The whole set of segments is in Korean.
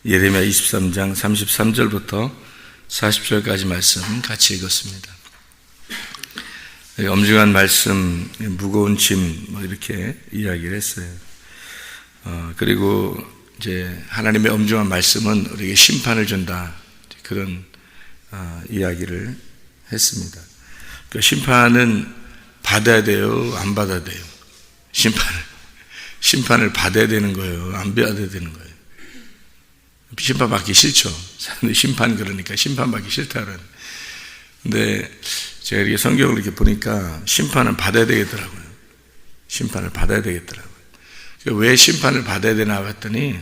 예레미야 23장 33절부터 40절까지 말씀 같이 읽었습니다. 엄중한 말씀, 무거운 짐 이렇게 이야기를 했어요. 그리고 이제 하나님의 엄중한 말씀은 우리에게 심판을 준다, 그런 이야기를 했습니다. 그 심판은 받아야 돼요, 안 받아야 돼요? 심판을 받아야 되는 거예요, 안 받아야 되는 거예요? 심판 받기 싫죠. 사람들이 심판, 그러니까 심판 받기 싫다 그러는. 근데 제가 이렇게 성경을 이렇게 보니까 심판을 받아야 되겠더라고요. 심판을 받아야 되겠더라고요. 왜 심판을 받아야 되나 봤더니,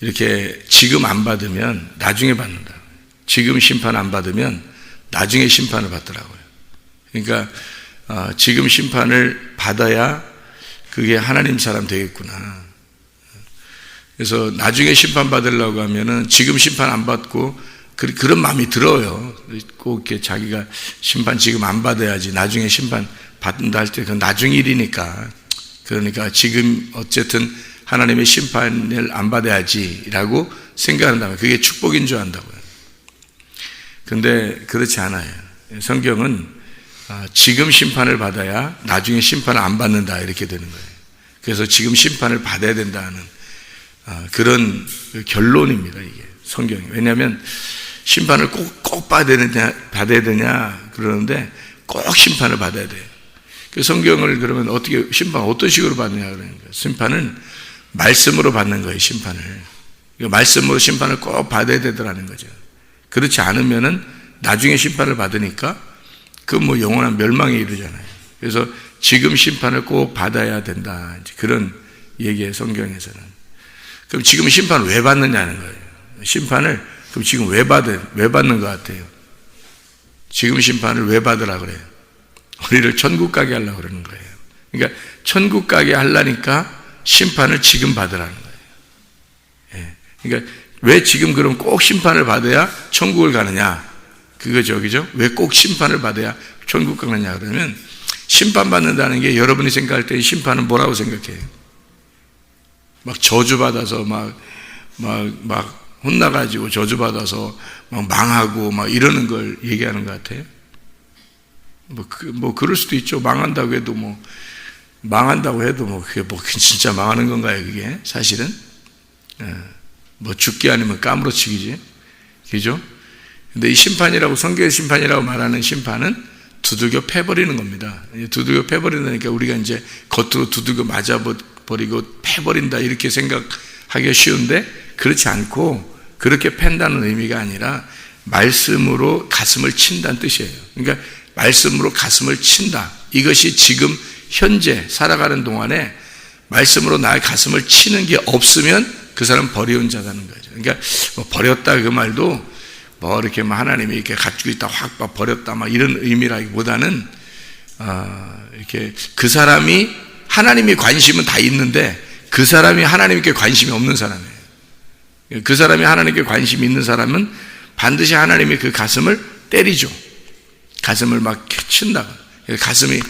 이렇게 지금 안 받으면 나중에 받는다. 지금 심판 안 받으면 나중에 심판을 받더라고요. 그러니까 지금 심판을 받아야 그게 하나님 사람 되겠구나. 그래서 나중에 심판 받으려고 하면은 지금 심판 안 받고 그런 마음이 들어요. 꼭 이렇게 자기가 심판 지금 안 받아야지 나중에 심판 받는다 할 때 그건 나중 일이니까, 그러니까 지금 어쨌든 하나님의 심판을 안 받아야지라고 생각한다면 그게 축복인 줄 안다고요. 근데 그렇지 않아요. 성경은 지금 심판을 받아야 나중에 심판을 안 받는다, 이렇게 되는 거예요. 그래서 지금 심판을 받아야 된다는 그런 결론입니다, 이게 성경이. 왜냐하면 심판을 꼭 받아야 되냐 그러는데 꼭 심판을 받아야 돼요. 그 성경을 그러면 어떻게 어떤 식으로 받느냐 그러는 거예요. 심판은 말씀으로 받는 거예요, 심판을. 말씀으로 심판을 꼭 받아야 되더라는 거죠. 그렇지 않으면은 나중에 심판을 받으니까 그 영원한 멸망에 이르잖아요. 그래서 지금 심판을 꼭 받아야 된다, 그런 얘기예요, 성경에서는. 그럼 지금 심판을 왜 받느냐는 거예요. 심판을 그럼 지금 왜 받는 것 같아요? 지금 심판을 왜 받으라 그래요? 우리를 천국 가게 하려고 그러는 거예요. 그러니까 천국 가게 하려니까 심판을 지금 받으라는 거예요. 예. 그러니까 왜 지금 그럼 꼭 심판을 받아야 천국을 가느냐? 그거죠, 그죠? 왜 꼭 심판을 받아야 천국 가느냐 그러면, 심판받는다는 게 여러분이 생각할 때 심판은 뭐라고 생각해요? 막 저주받아서 막 혼나가지고 저주받아서 막 망하고 막 이러는 걸 얘기하는 것 같아요. 그럴 수도 있죠. 망한다고 해도 그게 진짜 망하는 건가요, 그게? 사실은? 죽기 아니면 까무러치기지. 그죠? 근데 이 심판이라고, 성경의 심판이라고 말하는 심판은 두들겨 패버리는 겁니다. 두들겨 패버린다니까 우리가 이제 겉으로 두들겨 맞아버리고 패버린다, 이렇게 생각하기가 쉬운데, 그렇지 않고 그렇게 팬다는 의미가 아니라 말씀으로 가슴을 친다는 뜻이에요. 그러니까 말씀으로 가슴을 친다. 이것이 지금 현재 살아가는 동안에 말씀으로 나의 가슴을 치는 게 없으면 그 사람은 버려온 자라는 거죠. 그러니까 버렸다 그 말도 이렇게 하나님이 이렇게 가지고 있다 확 버렸다 이런 의미라기보다는 이렇게 그 사람이, 하나님이 관심은 다 있는데 그 사람이 하나님께 관심이 없는 사람이에요. 그 사람이 하나님께 관심이 있는 사람은 반드시 하나님이 그 가슴을 때리죠. 가슴을 막 친다고. 가슴이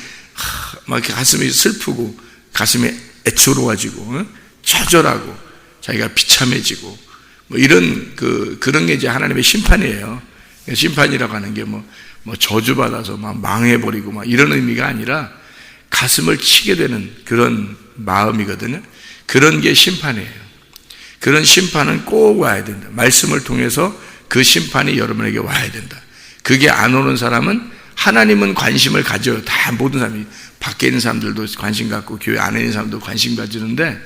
슬프고 가슴이 애처로워지고 처절하고 자기가 비참해지고 이런 그런 게 이제 하나님의 심판이에요. 심판이라고 하는 게 저주받아서 막 망해버리고 막 이런 의미가 아니라 가슴을 치게 되는 그런 마음이거든요. 그런 게 심판이에요. 그런 심판은 꼭 와야 된다. 말씀을 통해서 그 심판이 여러분에게 와야 된다. 그게 안 오는 사람은, 하나님은 관심을 가져요. 다 모든 사람이, 밖에 있는 사람들도 관심 갖고 교회 안에 있는 사람도 관심 가지는데,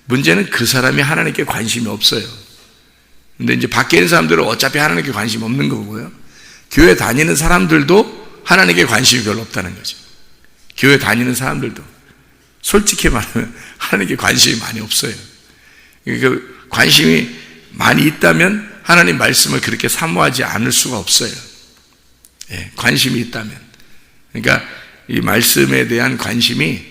문제는 그 사람이 하나님께 관심이 없어요. 근데 이제 밖에 있는 사람들은 어차피 하나님께 관심 없는 거고요. 교회 다니는 사람들도 하나님께 관심이 별로 없다는 거죠. 교회 다니는 사람들도 솔직히 말하면 하나님께 관심이 많이 없어요. 그러니까 관심이 많이 있다면 하나님 말씀을 그렇게 사모하지 않을 수가 없어요. 예, 관심이 있다면. 그러니까 이 말씀에 대한 관심이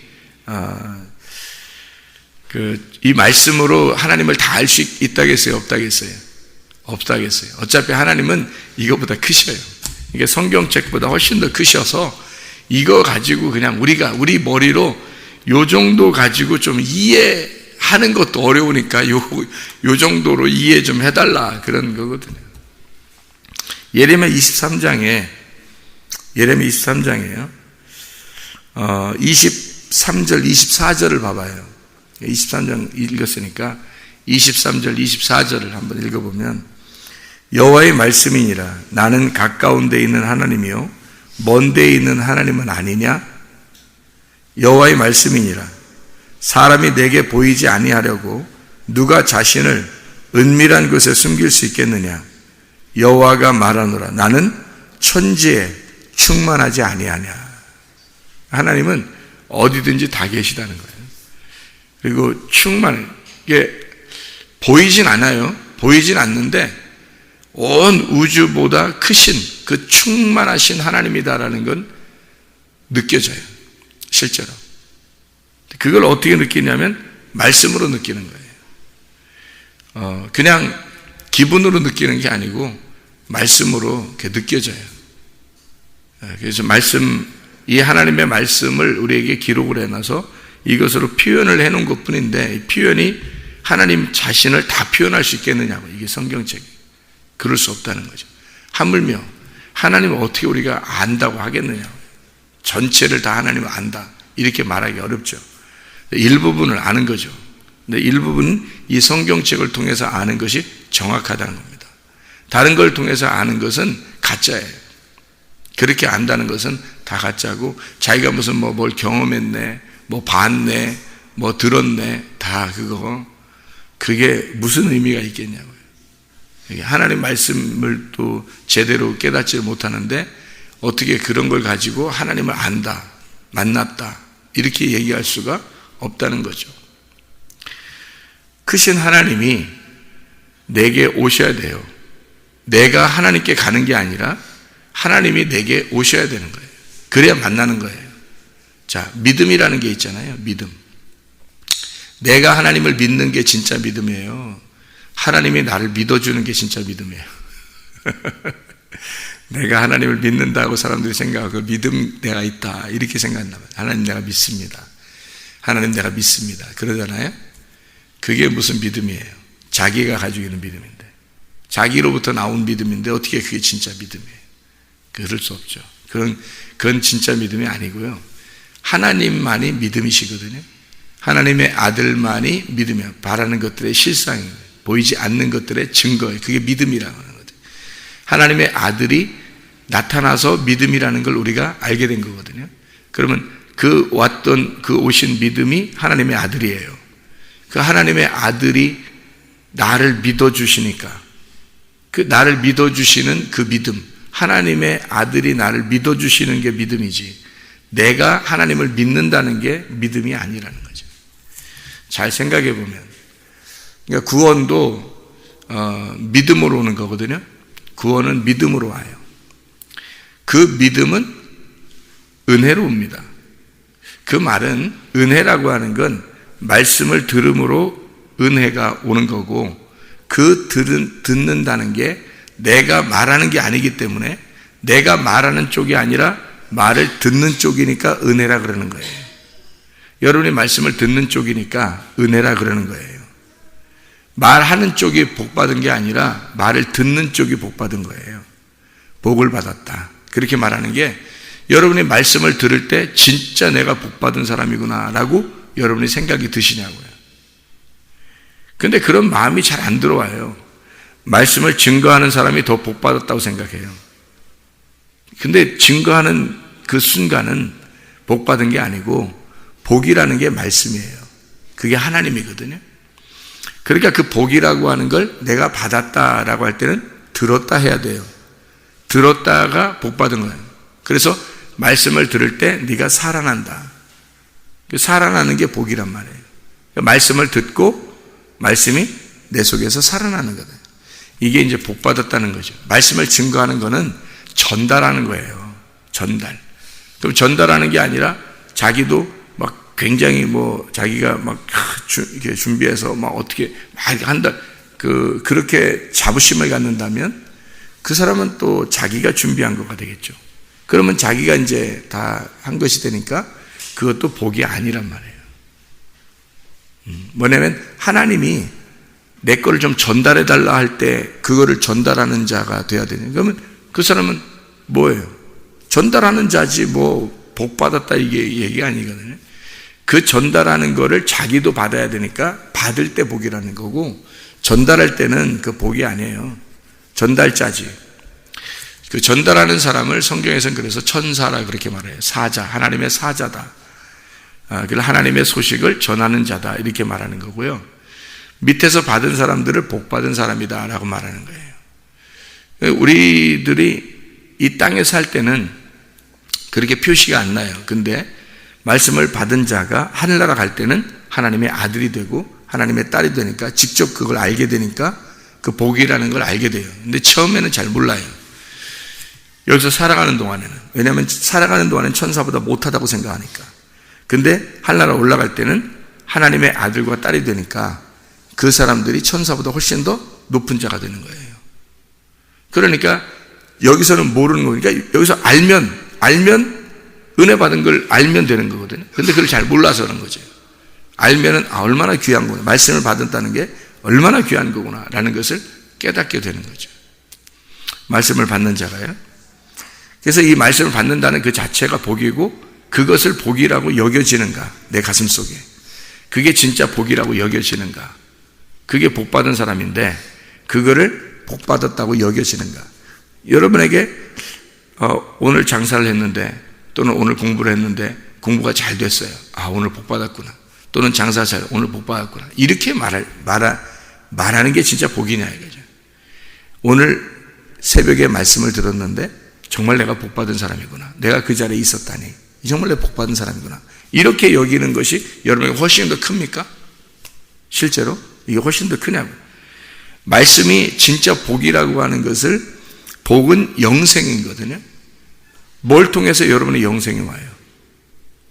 이 말씀으로 하나님을 다 알 수 있다겠어요, 없다겠어요? 없다겠어요. 어차피 하나님은 이거보다 크셔요. 이게 성경책보다 훨씬 더 크셔서 이거 가지고 그냥 우리 머리로 요 정도 가지고 좀 이해 하는 것도 어려우니까 요 정도로 이해 좀 해달라 그런 거거든요. 예레미야 23장이에요. 23절, 24절을 봐봐요. 23장 읽었으니까 23절, 24절을 한번 읽어보면 여호와의 말씀이니라. 나는 가까운 데 있는 하나님이요 먼 데 있는 하나님은 아니냐? 여호와의 말씀이니라. 사람이 내게 보이지 아니하려고 누가 자신을 은밀한 곳에 숨길 수 있겠느냐? 여호와가 말하노라. 나는 천지에 충만하지 아니하냐. 하나님은 어디든지 다 계시다는 거예요. 그리고 이게 보이진 않아요. 보이진 않는데 온 우주보다 크신 그 충만하신 하나님이다라는 건 느껴져요. 실제로. 그걸 어떻게 느끼냐면 말씀으로 느끼는 거예요. 그냥 기분으로 느끼는 게 아니고 말씀으로 이렇게 느껴져요. 그래서 이 하나님의 말씀을 우리에게 기록을 해놔서 이것으로 표현을 해놓은 것 뿐인데, 이 표현이 하나님 자신을 다 표현할 수 있겠느냐고. 이게 성경책이. 그럴 수 없다는 거죠. 하물며 하나님을 어떻게 우리가 안다고 하겠느냐고. 전체를 다 하나님을 안다 이렇게 말하기 어렵죠. 일부분을 아는 거죠. 근데 일부분은 이 성경책을 통해서 아는 것이 정확하다는 겁니다. 다른 걸 통해서 아는 것은 가짜예요. 그렇게 안다는 것은 다 가짜고, 자기가 무슨 뭘 경험했네, 봤네, 들었네, 다 그게 무슨 의미가 있겠냐고요. 하나님 말씀을 또 제대로 깨닫지 못하는데 어떻게 그런 걸 가지고 하나님을 안다, 만났다 이렇게 얘기할 수가 없다는 거죠. 크신 하나님이 내게 오셔야 돼요. 내가 하나님께 가는 게 아니라 하나님이 내게 오셔야 되는 거예요. 그래야 만나는 거예요. 자, 믿음이라는 게 있잖아요. 믿음. 내가 하나님을 믿는 게 진짜 믿음이에요. 하나님이 나를 믿어주는 게 진짜 믿음이에요. 내가 하나님을 믿는다고 사람들이 생각하고 믿음 내가 있다 이렇게 생각한다. 하나님 내가 믿습니다. 하나님 내가 믿습니다. 그러잖아요. 그게 무슨 믿음이에요? 자기가 가지고 있는 믿음인데, 자기로부터 나온 믿음인데 어떻게 그게 진짜 믿음이에요? 그럴 수 없죠. 그건 진짜 믿음이 아니고요. 하나님만이 믿음이시거든요. 하나님의 아들만이 믿음이에요. 바라는 것들의 실상이에요. 보이지 않는 것들의 증거예요. 그게 믿음이라고 하는 거죠. 하나님의 아들이 나타나서 믿음이라는 걸 우리가 알게 된 거거든요. 그러면 그 오신 믿음이 하나님의 아들이에요. 그 하나님의 아들이 나를 믿어주시니까, 그 나를 믿어주시는 그 믿음, 하나님의 아들이 나를 믿어주시는 게 믿음이지, 내가 하나님을 믿는다는 게 믿음이 아니라는 거죠. 잘 생각해 보면, 그러니까 구원도 믿음으로 오는 거거든요. 구원은 믿음으로 와요. 그 믿음은 은혜로 옵니다. 그 말은, 은혜라고 하는 건 말씀을 들음으로 은혜가 오는 거고, 듣는다는 게 내가 말하는 게 아니기 때문에, 내가 말하는 쪽이 아니라 말을 듣는 쪽이니까 은혜라 그러는 거예요. 여러분이 말씀을 듣는 쪽이니까 은혜라 그러는 거예요. 말하는 쪽이 복받은 게 아니라 말을 듣는 쪽이 복받은 거예요. 복을 받았다. 그렇게 말하는 게, 여러분이 말씀을 들을 때 진짜 내가 복받은 사람이구나 라고 여러분이 생각이 드시냐고요. 근데 그런 마음이 잘 안 들어와요. 말씀을 증거하는 사람이 더 복받았다고 생각해요. 근데 증거하는 그 순간은 복받은 게 아니고, 복이라는 게 말씀이에요. 그게 하나님이거든요. 그러니까 그 복이라고 하는 걸 내가 받았다라고 할 때는 들었다 해야 돼요. 들었다가 복받은 거예요. 그래서 말씀을 들을 때 네가 살아난다. 살아나는 게 복이란 말이에요. 말씀을 듣고 말씀이 내 속에서 살아나는 거다. 이게 이제 복받았다는 거죠. 말씀을 증거하는 거는 전달하는 거예요. 전달. 그럼 전달하는 게 아니라 자기도 막 굉장히 자기가 막 이렇게 준비해서 막 어떻게 막 한다. 그렇게 자부심을 갖는다면 그 사람은 또 자기가 준비한 거가 되겠죠. 그러면 자기가 이제 다 한 것이 되니까 그것도 복이 아니란 말이에요. 뭐냐면 하나님이 내 거를 좀 전달해 달라 할 때 그거를 전달하는 자가 돼야 되는. 그러면 그 사람은 뭐예요? 전달하는 자지 뭐 복 받았다 이게 얘기가 아니거든요. 그 전달하는 거를 자기도 받아야 되니까 받을 때 복이라는 거고, 전달할 때는 그 복이 아니에요. 전달자지. 그 전달하는 사람을 성경에서는 그래서 천사라 그렇게 말해요. 사자, 하나님의 사자다. 그래서 하나님의 소식을 전하는 자다 이렇게 말하는 거고요. 밑에서 받은 사람들을 복 받은 사람이다 라고 말하는 거예요. 우리들이 이 땅에 살 때는 그렇게 표시가 안 나요. 근데 말씀을 받은 자가 하늘나라 갈 때는 하나님의 아들이 되고 하나님의 딸이 되니까 직접 그걸 알게 되니까 그 복이라는 걸 알게 돼요. 근데 처음에는 잘 몰라요. 여기서 살아가는 동안에는. 왜냐하면 살아가는 동안에는 천사보다 못하다고 생각하니까. 근데 하늘나라 올라갈 때는 하나님의 아들과 딸이 되니까 그 사람들이 천사보다 훨씬 더 높은 자가 되는 거예요. 그러니까 여기서는 모르는 거니까 여기서 알면 은혜 받은 걸 알면 되는 거거든요. 근데 그걸 잘 몰라서 그런 거죠. 알면은 얼마나 귀한 거구나. 말씀을 받았다는 게 얼마나 귀한 거구나 라는 것을 깨닫게 되는 거죠. 말씀을 받는 자가요. 그래서 이 말씀을 받는다는 그 자체가 복이고, 그것을 복이라고 여겨지는가, 내 가슴 속에 그게 진짜 복이라고 여겨지는가, 그게 복받은 사람인데 그거를 복받았다고 여겨지는가. 여러분에게 오늘 장사를 했는데 또는 오늘 공부를 했는데 공부가 잘 됐어요. 오늘 복받았구나. 또는 장사 잘, 오늘 복받았구나. 이렇게 말하는 게 진짜 복이냐 이거죠. 오늘 새벽에 말씀을 들었는데 정말 내가 복받은 사람이구나. 내가 그 자리에 있었다니. 정말 내가 복받은 사람이구나. 이렇게 여기는 것이 여러분에게 훨씬 더 큽니까? 실제로? 이게 훨씬 더 크냐고. 말씀이 진짜 복이라고 하는 것을, 복은 영생이거든요. 뭘 통해서 여러분의 영생이 와요?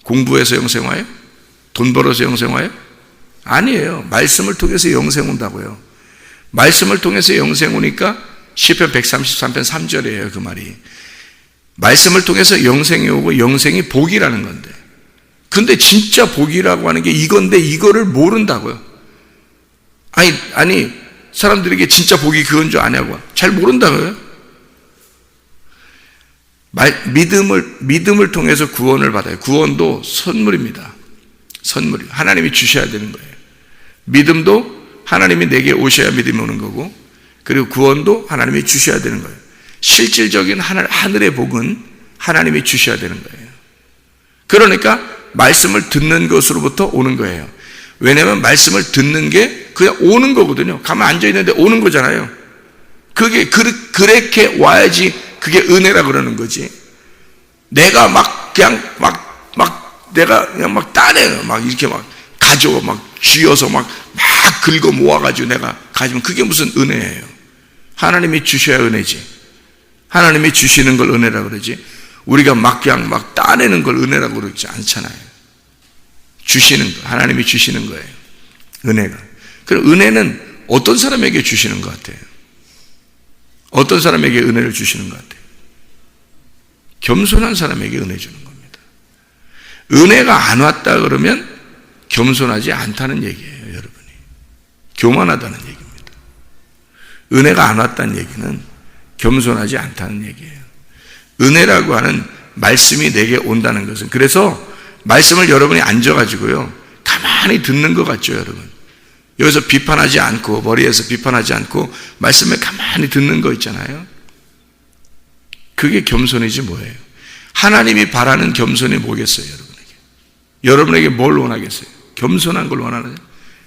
공부해서 영생 와요? 돈 벌어서 영생 와요? 아니에요. 말씀을 통해서 영생 온다고요. 말씀을 통해서 영생 오니까 시편 133편 3절이에요. 그 말이. 말씀을 통해서 영생이 오고 영생이 복이라는 건데, 근데 진짜 복이라고 하는 게 이건데 이거를 모른다고요. 아니 사람들에게 진짜 복이 그건 줄 아냐고. 잘 모른다고요. 믿음을 통해서 구원을 받아요. 구원도 선물입니다. 선물이 하나님이 주셔야 되는 거예요. 믿음도 하나님이 내게 오셔야 믿음이 오는 거고, 그리고 구원도 하나님이 주셔야 되는 거예요. 실질적인 하늘의 복은 하나님이 주셔야 되는 거예요. 그러니까 말씀을 듣는 것으로부터 오는 거예요. 왜냐하면 말씀을 듣는 게 그냥 오는 거거든요. 가만 앉아있는데 오는 거잖아요. 그게 그렇게 와야지 그게 은혜라 그러는 거지. 내가 내가 그냥 막 따내요. 막 이렇게 막 가져와, 막 쥐어서 막 긁어 모아가지고 내가 가지면 그게 무슨 은혜예요. 하나님이 주셔야 은혜지. 하나님이 주시는 걸 은혜라 그러지. 우리가 그냥 따내는 걸 은혜라고 그러지 않잖아요. 주시는 거, 하나님이 주시는 거예요. 은혜가. 그럼 은혜는 어떤 사람에게 주시는 것 같아요? 어떤 사람에게 은혜를 주시는 것 같아요? 겸손한 사람에게 은혜 주는 겁니다. 은혜가 안 왔다 그러면 겸손하지 않다는 얘기예요, 여러분이. 교만하다는 얘기입니다. 은혜가 안 왔다는 얘기는 겸손하지 않다는 얘기예요. 은혜라고 하는 말씀이 내게 온다는 것은, 그래서 말씀을 여러분이 앉아가지고요, 가만히 듣는 것 같죠, 여러분? 여기서 비판하지 않고, 머리에서 비판하지 않고, 말씀에 가만히 듣는 거 있잖아요. 그게 겸손이지 뭐예요? 하나님이 바라는 겸손이 뭐겠어요, 여러분에게? 여러분에게 뭘 원하겠어요? 겸손한 걸 원하나요?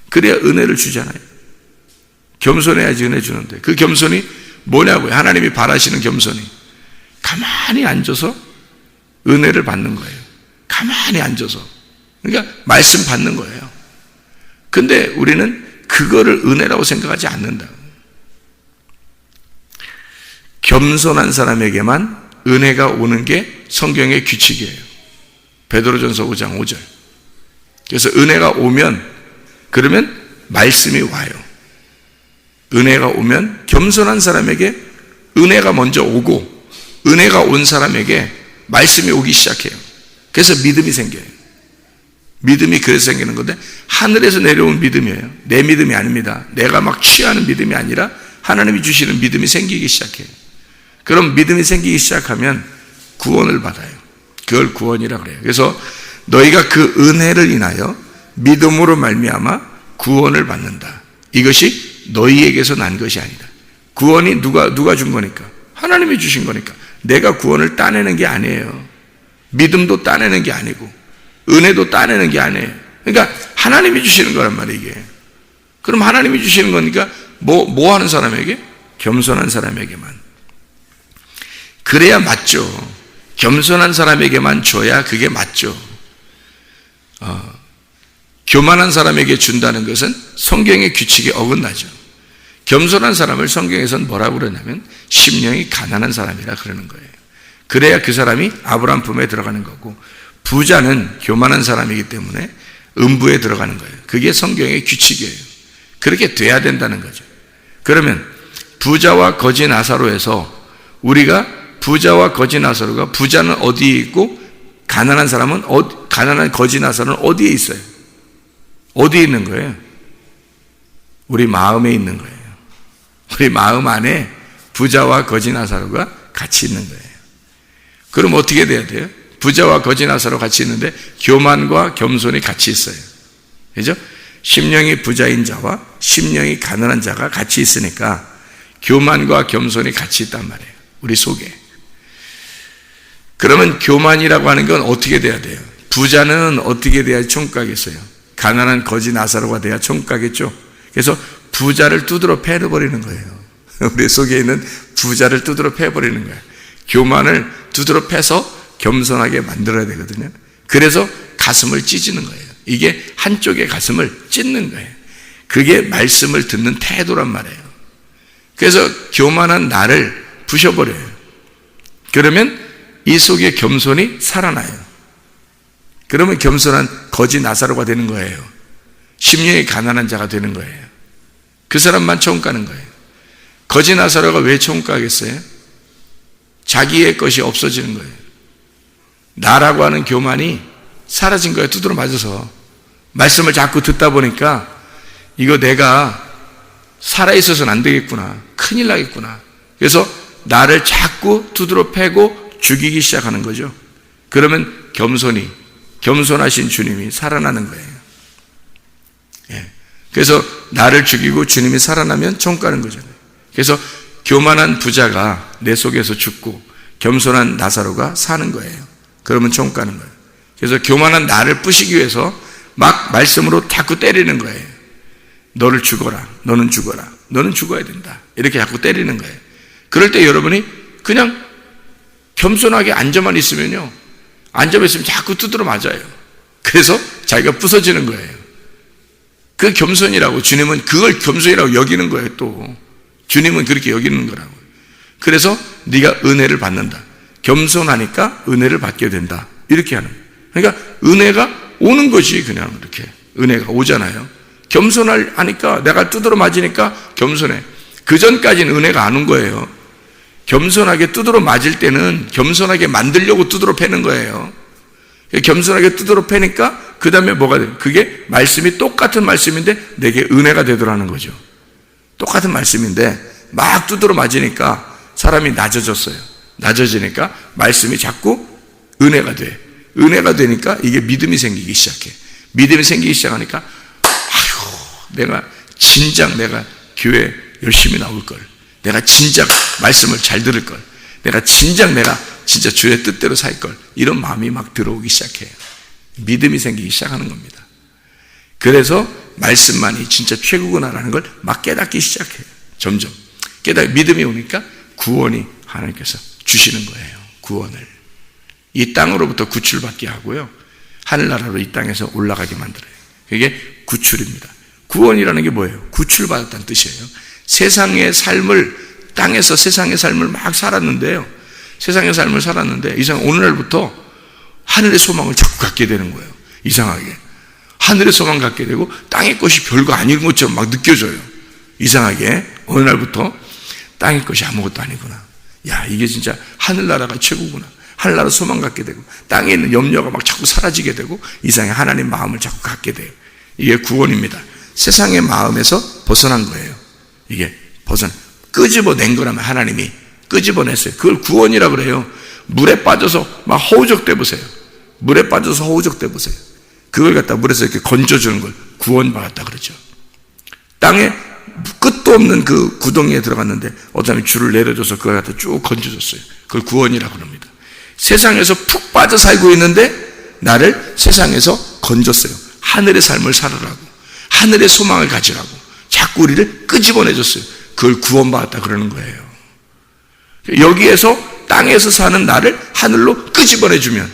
그래야 은혜를 주잖아요. 겸손해야지 은혜 주는데, 그 겸손이 뭐냐고요? 하나님이 바라시는 겸손이 가만히 앉아서 은혜를 받는 거예요. 가만히 앉아서. 그러니까 말씀 받는 거예요. 근데 우리는 그거를 은혜라고 생각하지 않는다. 겸손한 사람에게만 은혜가 오는 게 성경의 규칙이에요. 베드로전서 5장 5절. 그래서 은혜가 오면, 그러면 말씀이 와요. 은혜가 오면 겸손한 사람에게 은혜가 먼저 오고, 은혜가 온 사람에게 말씀이 오기 시작해요. 그래서 믿음이 생겨요. 믿음이 그래서 생기는 건데 하늘에서 내려온 믿음이에요. 내 믿음이 아닙니다. 내가 막 취하는 믿음이 아니라 하나님이 주시는 믿음이 생기기 시작해요. 그럼 믿음이 생기기 시작하면 구원을 받아요. 그걸 구원이라 그래요. 그래서 너희가 그 은혜를 인하여 믿음으로 말미암아 구원을 받는다. 이것이 너희에게서 난 것이 아니다. 구원이 누가 준 거니까? 하나님이 주신 거니까. 내가 구원을 따내는 게 아니에요. 믿음도 따내는 게 아니고 은혜도 따내는 게 아니에요. 그러니까 하나님이 주시는 거란 말이에요, 이게. 그럼 하나님이 주시는 거니까 뭐 하는 사람에게? 겸손한 사람에게만. 그래야 맞죠. 겸손한 사람에게만 줘야 그게 맞죠. 교만한 사람에게 준다는 것은 성경의 규칙에 어긋나죠. 겸손한 사람을 성경에서는 뭐라고 그러냐면 심령이 가난한 사람이라 그러는 거예요. 그래야 그 사람이 아브라함 품에 들어가는 거고, 부자는 교만한 사람이기 때문에 음부에 들어가는 거예요. 그게 성경의 규칙이에요. 그렇게 돼야 된다는 거죠. 그러면 부자와 거지 나사로에서 우리가 부자와 거지 나사로가, 부자는 어디에 있고 가난한 사람은 가난한 거지 나사로는 어디에 있어요? 어디에 있는 거예요? 우리 마음에 있는 거예요. 우리 마음 안에 부자와 거지 나사로가 같이 있는 거예요. 그럼 어떻게 돼야 돼요? 부자와 거지 나사로 같이 있는데 교만과 겸손이 같이 있어요. 그죠? 심령이 부자인 자와 심령이 가난한 자가 같이 있으니까 교만과 겸손이 같이 있단 말이에요, 우리 속에. 그러면 교만이라고 하는 건 어떻게 돼야 돼요? 부자는 어떻게 돼야 총각겠어요? 가난한 거지 나사로가 돼야 총각겠죠. 그래서 부자를 두드러 패버리는 거예요. 우리 속에 있는 부자를 두드러 패버리는 거예요. 교만을 두드러 패서 겸손하게 만들어야 되거든요. 그래서 가슴을 찢는 거예요. 이게 한쪽의 가슴을 찢는 거예요. 그게 말씀을 듣는 태도란 말이에요. 그래서 교만한 나를 부셔버려요. 그러면 이 속에 겸손이 살아나요. 그러면 겸손한 거지 나사로가 되는 거예요. 심령이 가난한 자가 되는 거예요. 그 사람만 처음 가는 거예요. 거지 나사로가 왜 처음 가겠어요? 자기의 것이 없어지는 거예요. 나라고 하는 교만이 사라진 거예요. 두드러 맞아서. 말씀을 자꾸 듣다 보니까 이거 내가 살아있어서는 안 되겠구나, 큰일 나겠구나. 그래서 나를 자꾸 두드러 패고 죽이기 시작하는 거죠. 그러면 겸손하신 주님이 살아나는 거예요. 예. 그래서 나를 죽이고 주님이 살아나면 총 가는 거잖아요. 그래서 교만한 부자가 내 속에서 죽고 겸손한 나사로가 사는 거예요. 그러면 총 가는 거예요. 그래서 교만한 나를 부시기 위해서 막 말씀으로 자꾸 때리는 거예요. 너를 죽어라, 너는 죽어라, 너는 죽어야 된다, 이렇게 자꾸 때리는 거예요. 그럴 때 여러분이 그냥 겸손하게 앉아만 있으면요, 앉아만 있으면 자꾸 두드러 맞아요. 그래서 자기가 부서지는 거예요. 그 겸손이라고, 주님은 그걸 겸손이라고 여기는 거예요. 또 주님은 그렇게 여기는 거라고. 그래서 네가 은혜를 받는다. 겸손하니까 은혜를 받게 된다, 이렇게 하는 거예요. 그러니까 은혜가 오는 것이 그냥 이렇게 은혜가 오잖아요. 겸손하니까, 내가 두드러 맞으니까 겸손해. 그 전까지는 은혜가 안 온 거예요. 겸손하게 두드러 맞을 때는 겸손하게 만들려고 두드러 패는 거예요. 겸손하게 두드러 패니까 그 다음에 뭐가 돼요? 그게 말씀이 똑같은 말씀인데 내게 은혜가 되더라는 거죠. 똑같은 말씀인데 막 두드러 맞으니까 사람이 낮아졌어요. 낮아지니까 말씀이 자꾸 은혜가 돼. 은혜가 되니까 이게 믿음이 생기기 시작해. 믿음이 생기기 시작하니까 내가 교회 열심히 나올 걸, 내가 진작 말씀을 잘 들을 걸, 내가 진짜 주의 뜻대로 살 걸, 이런 마음이 막 들어오기 시작해요. 믿음이 생기기 시작하는 겁니다. 그래서 말씀만이 진짜 최고구나라는 걸 막 깨닫기 시작해요. 점점 믿음이 오니까 구원이 하나님께서 주시는 거예요. 구원을 이 땅으로부터 구출받게 하고요, 하늘나라로 이 땅에서 올라가게 만들어요. 그게 구출입니다. 구원이라는 게 뭐예요? 구출받았다는 뜻이에요. 땅에서 세상의 삶을 막 살았는데요, 세상의 삶을 살았는데 이상 오늘날부터 하늘의 소망을 자꾸 갖게 되는 거예요. 이상하게 하늘의 소망 갖게 되고 땅의 것이 별거 아닌 것처럼 막 느껴져요. 이상하게 어느 날부터 땅의 것이 아무것도 아니구나, 야 이게 진짜 하늘나라가 최고구나, 하늘나라 소망 갖게 되고 땅에 있는 염려가 막 자꾸 사라지게 되고 이상의 하나님 마음을 자꾸 갖게 돼요. 이게 구원입니다. 세상의 마음에서 벗어난 거예요. 이게 끄집어낸 거라면 하나님이 끄집어냈어요. 그걸 구원이라고 그래요. 물에 빠져서 막 허우적대 보세요. 물에 빠져서 허우적대 보세요. 그걸 갖다 물에서 이렇게 건져주는 걸 구원받았다 그러죠. 땅에 끝도 없는 그 구덩이에 들어갔는데 어떤 사람이 줄을 내려줘서 그걸 갖다 쭉 건져줬어요. 그걸 구원이라고 합니다. 세상에서 푹 빠져 살고 있는데 나를 세상에서 건졌어요. 하늘의 삶을 살으라고, 하늘의 소망을 가지라고 자꾸 우리를 끄집어내줬어요. 그걸 구원받았다 그러는 거예요. 여기에서 땅에서 사는 나를 하늘로 끄집어내주면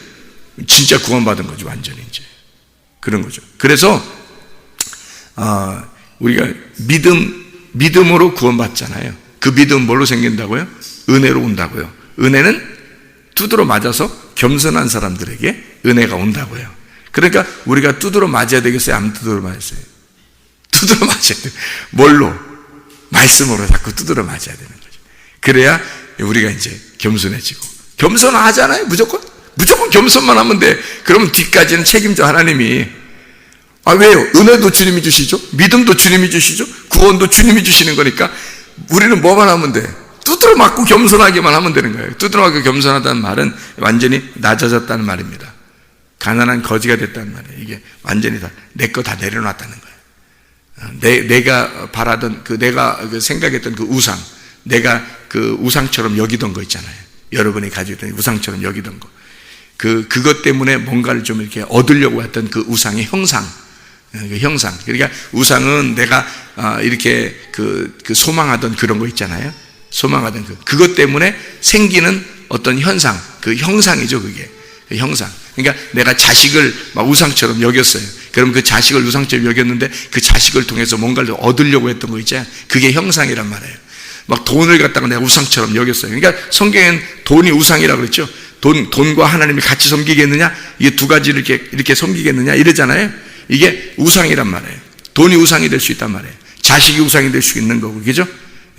진짜 구원받은 거죠. 완전히 이제 그런 거죠. 그래서 우리가 믿음으로 구원받잖아요. 그 믿음은 뭘로 생긴다고요? 은혜로 온다고요. 은혜는 두드러 맞아서 겸손한 사람들에게 은혜가 온다고요. 그러니까 우리가 두드러 맞아야 되겠어요? 안 두드러 맞았어요? 두드러 맞아야 돼요. 뭘로? 말씀으로 자꾸 두드러 맞아야 되는 거죠. 그래야 우리가 이제 겸손해지고. 겸손하잖아요. 무조건 겸손만 하면 돼. 그러면 뒤까지는 책임져 하나님이. 왜요? 은혜도 주님이 주시죠. 믿음도 주님이 주시죠. 구원도 주님이 주시는 거니까 우리는 뭐만 하면 돼? 두드러 맞고 겸손하게만 하면 되는 거예요. 두드러 맞고 겸손하다는 말은 완전히 낮아졌다는 말입니다. 가난한 거지가 됐다는 말이에요. 이게 완전히 다 내 거 다 내려놨다는 거예요. 내가 바라던 내가 생각했던 그 우상, 내가 그 우상처럼 여기던 거 있잖아요. 여러분이 가지고 있던 우상처럼 여기던 거. 그것 때문에 뭔가를 좀 이렇게 얻으려고 했던 그 우상의 형상. 그러니까 우상은 내가 이렇게 소망하던 그런 거 있잖아요. 소망하던 그것 때문에 생기는 어떤 현상, 그 형상이죠, 그게. 그 형상. 그러니까 내가 자식을 막 우상처럼 여겼어요. 그럼 그 자식을 우상처럼 여겼는데 그 자식을 통해서 뭔가를 얻으려고 했던 거 있잖아요. 그게 형상이란 말이에요. 막 돈을 갖다가 내가 우상처럼 여겼어요. 그러니까 성경엔 돈이 우상이라고 그랬죠. 돈과 하나님이 같이 섬기겠느냐? 이게 두 가지를 이렇게 섬기겠느냐? 이러잖아요. 이게 우상이란 말이에요. 돈이 우상이 될 수 있단 말이에요. 자식이 우상이 될 수 있는 거고, 그죠?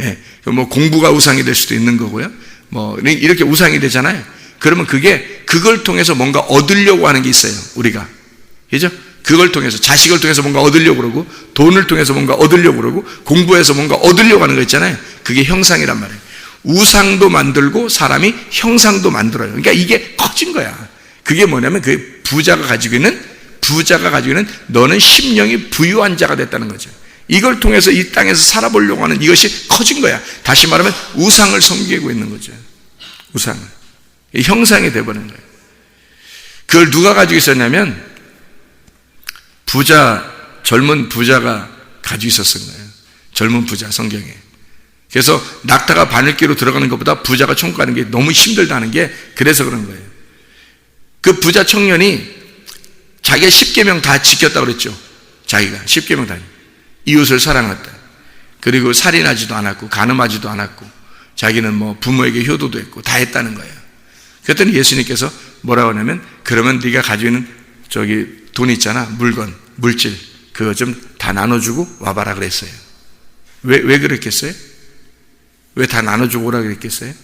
예. 뭐 공부가 우상이 될 수도 있는 거고요. 뭐 이렇게 우상이 되잖아요. 그러면 그걸 통해서 뭔가 얻으려고 하는 게 있어요. 우리가. 그죠? 그걸 통해서 자식을 통해서 뭔가 얻으려고 그러고 돈을 통해서 뭔가 얻으려고 그러고 공부해서 뭔가 얻으려고 하는 거 있잖아요. 그게 형상이란 말이에요. 우상도 만들고 사람이 형상도 만들어요. 그러니까 이게 커진 거야. 그게 뭐냐면 그 부자가 가지고 있는 너는 심령이 부유한 자가 됐다는 거죠. 이걸 통해서 이 땅에서 살아보려고 하는 이것이 커진 거야. 다시 말하면 우상을 섬기고 있는 거죠. 우상을. 형상이 돼버린 거예요. 그걸 누가 가지고 있었냐면 젊은 부자가 가지고 있었던 거예요. 젊은 부자, 성경에. 그래서 낙타가 바늘기로 들어가는 것보다 부자가 천국 가는 게 너무 힘들다는 게 그래서 그런 거예요. 그 부자 청년이 자기가 10계명 다 지켰다고 그랬죠. 자기가 10계명 다. 이웃을 사랑했다. 그리고 살인하지도 않았고 간음하지도 않았고 자기는 뭐 부모에게 효도도 했고 다 했다는 거예요. 그랬더니 예수님께서 뭐라고 하냐면 그러면 네가 가지고 있는 돈 있잖아. 물건, 물질 그거 좀 다 나눠주고 와봐라 그랬어요. 왜 그랬겠어요? 왜 다 나눠주고 오라 그랬겠어요?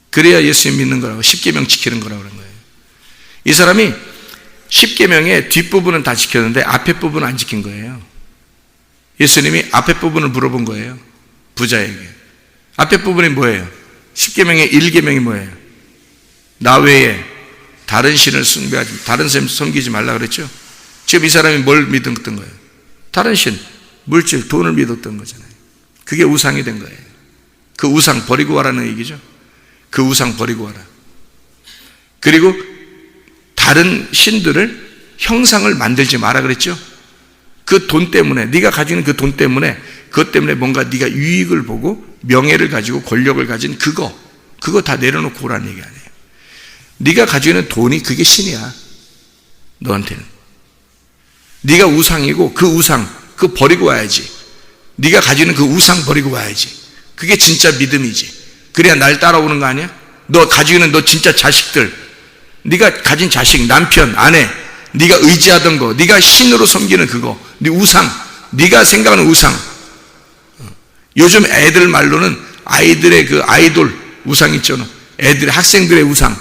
그래야 예수님 믿는 거라고 10계명 지키는 거라고 그런 거예요. 이 사람이 10계명의 뒷부분은 다 지켰는데 앞에 부분은 안 지킨 거예요. 예수님이 앞에 부분을 물어본 거예요. 부자에게. 앞에 부분이 뭐예요? 10계명의 1계명이 뭐예요? 나 외에 다른 신을 숭배하지, 다른 셈 섬기지 말라 그랬죠? 지금 이 사람이 뭘 믿었던 거예요? 다른 신, 물질, 돈을 믿었던 거잖아요. 그게 우상이 된 거예요. 그 우상 버리고 와라는 얘기죠. 그 우상 버리고 와라. 그리고 다른 신들을 형상을 만들지 마라 그랬죠. 그 돈 때문에 네가 가지고 있는 그 돈 때문에 그것 때문에 뭔가 네가 유익을 보고 명예를 가지고 권력을 가진 그거 다 내려놓고 오라는 얘기 아니에요. 네가 가지고 있는 돈이 그게 신이야. 너한테는. 네가 우상이고 그 우상 그거 버리고 와야지. 네가 가지고 있는 그 우상 버리고 와야지. 그게 진짜 믿음이지. 그래야 날 따라오는 거 아니야? 너 가지고 있는 너 진짜 자식들, 네가 가진 자식, 남편, 아내, 네가 의지하던 거, 네가 신으로 섬기는 그거, 네 우상, 네가 생각하는 우상. 요즘 애들 말로는 아이들의 그 아이돌 우상 있잖아. 애들, 학생들의 우상,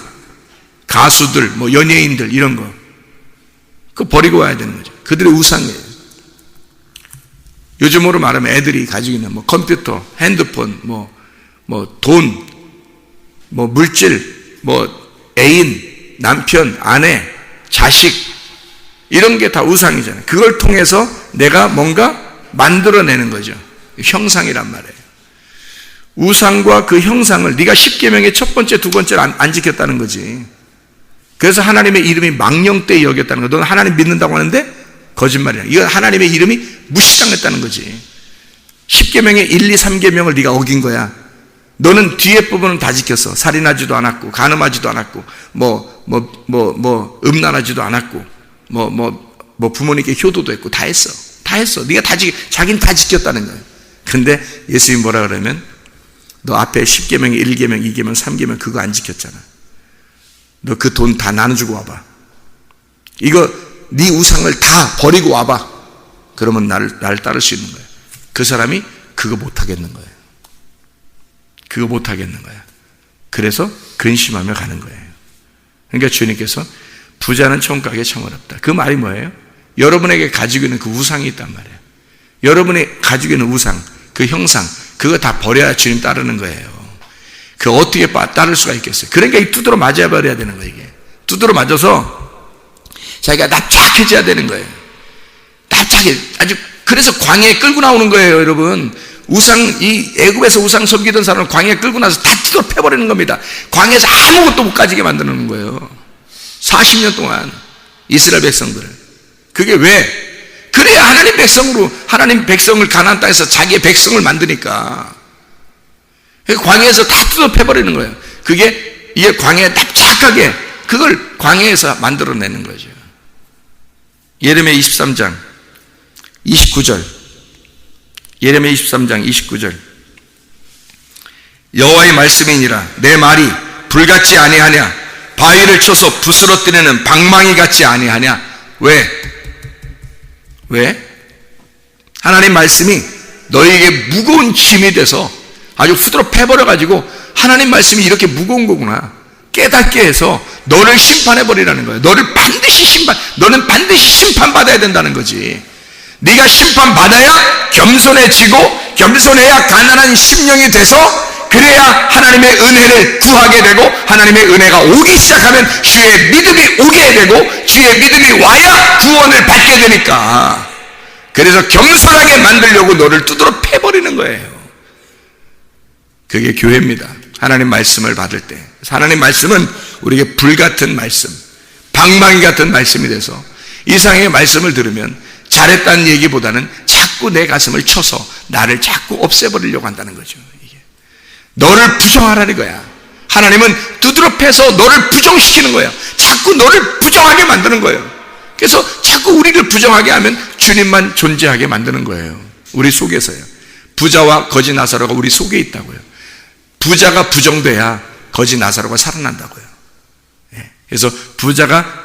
가수들, 뭐 연예인들 이런 거, 그거 버리고 와야 되는 거죠. 그들의 우상이에요. 요즘으로 말하면 애들이 가지고 있는 뭐 컴퓨터, 핸드폰, 뭐 돈, 뭐 물질, 뭐 애인, 남편, 아내, 자식, 이런 게 다 우상이잖아요. 그걸 통해서 내가 뭔가 만들어내는 거죠. 형상이란 말이에요. 우상과 그 형상을 네가 십계명의 첫 번째, 두 번째를 안 지켰다는 거지. 그래서 하나님의 이름이 망령되이 여겼다는 거. 너는 하나님 믿는다고 하는데 거짓말이야. 이건 하나님의 이름이 무시당했다는 거지. 십계명의 1, 2, 3계명을 네가 어긴 거야. 너는 뒤에 부분은 다 지켰어. 살인하지도 않았고, 간음하지도 않았고, 음란하지도 않았고, 부모님께 효도도 했고, 다 했어. 다 했어. 네가 자기는 다 지켰다는 거예요. 근데 예수님이 뭐라 그러면, 너 앞에 10계명, 1계명, 2계명, 3계명 그거 안 지켰잖아. 너 그 돈 다 나눠주고 와봐. 이거 네 우상을 다 버리고 와봐. 그러면 나를 따를 수 있는 거야. 그 사람이 그거 못 하겠는 거예요. 그거 못 하겠는 거야. 그래서 근심하며 가는 거예요. 그러니까 주님께서 부자는 천국 가기 참 어렵다. 그 말이 뭐예요? 여러분에게 가지고 있는 그 우상이 있단 말이에요. 여러분이 가지고 있는 우상, 그 형상, 그거 다 버려야 주님 따르는 거예요. 그 어떻게 따를 수가 있겠어요? 그러니까 이 두드러 맞아야 버려야 되는 거예요. 이게 두드러 맞아서 자기가 납작해져야 되는 거예요. 납작해. 아주 그래서 광야에 끌고 나오는 거예요, 여러분. 이 애굽에서 우상 섬기던 사람을 광야에 끌고 나서 다 두드러 패버리는 겁니다. 광야에서 아무것도 못 가지게 만드는 거예요. 40년 동안 이스라엘 백성들을. 그게 왜? 그래야 하나님 백성을 가나안 땅에서 자기의 백성을 만드니까. 광야에서 다 뜯어 패버리는 거예요. 이게 광야에 납작하게 그걸 광야에서 만들어내는 거죠. 예레미야 23장 29절. 예레미야 23장 29절. 여호와의 말씀이니라. 내 말이 불같지 아니하냐? 바위를 쳐서 부스러뜨리는 방망이 같지 아니하냐? 왜? 하나님 말씀이 너에게 무거운 짐이 돼서 아주 후드러 패버려가지고 하나님 말씀이 이렇게 무거운 거구나 깨닫게 해서 너를 심판해버리라는 거예요. 너는 반드시 심판받아야 된다는 거지. 네가 심판받아야 겸손해지고, 겸손해야 가난한 심령이 돼서, 그래야 하나님의 은혜를 구하게 되고, 하나님의 은혜가 오기 시작하면 주의 믿음이 오게 되고, 주의 믿음이 와야 구원을 받게 되니까. 그래서 겸손하게 만들려고 너를 두드러 패버리는 거예요. 그게 교회입니다. 하나님 말씀을 받을 때. 하나님 말씀은 우리에게 불같은 말씀, 방망이 같은 말씀이 돼서 이상의 말씀을 들으면 잘했다는 얘기보다는 자꾸 내 가슴을 쳐서 나를 자꾸 없애버리려고 한다는 거죠. 이게. 너를 부정하라는 거야. 하나님은 두드러 패서 너를 부정시키는 거야. 자꾸 너를 부정하게 만드는 거예요. 그래서 자꾸 우리를 부정하게 하면 주님만 존재하게 만드는 거예요. 우리 속에서요. 부자와 거지 나사로가 우리 속에 있다고요. 부자가 부정돼야 거지 나사로가 살아난다고요. 그래서 부자가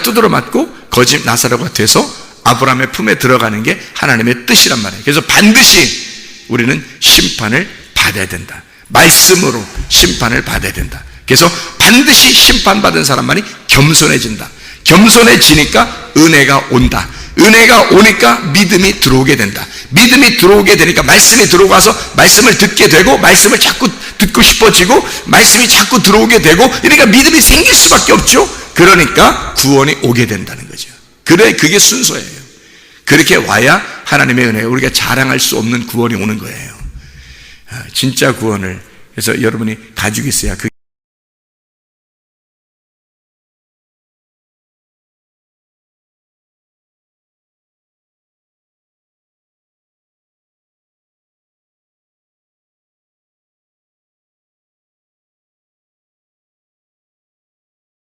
두드러 맞고 거지 나사로가 돼서 아브라함의 품에 들어가는 게 하나님의 뜻이란 말이에요. 그래서 반드시 우리는 심판을 받아야 된다. 말씀으로 심판을 받아야 된다. 그래서 반드시 심판받은 사람만이 겸손해진다. 겸손해지니까 은혜가 온다. 은혜가 오니까 믿음이 들어오게 된다. 믿음이 들어오게 되니까 말씀이 들어가서 말씀을 듣게 되고, 말씀을 자꾸 듣고 싶어지고, 말씀이 자꾸 들어오게 되고, 그러니까 믿음이 생길 수밖에 없죠. 그러니까 구원이 오게 된다는 거죠. 그게 순서예요. 그렇게 와야 하나님의 은혜, 우리가 자랑할 수 없는 구원이 오는 거예요. 진짜 구원을, 그래서 여러분이 가지고 있어야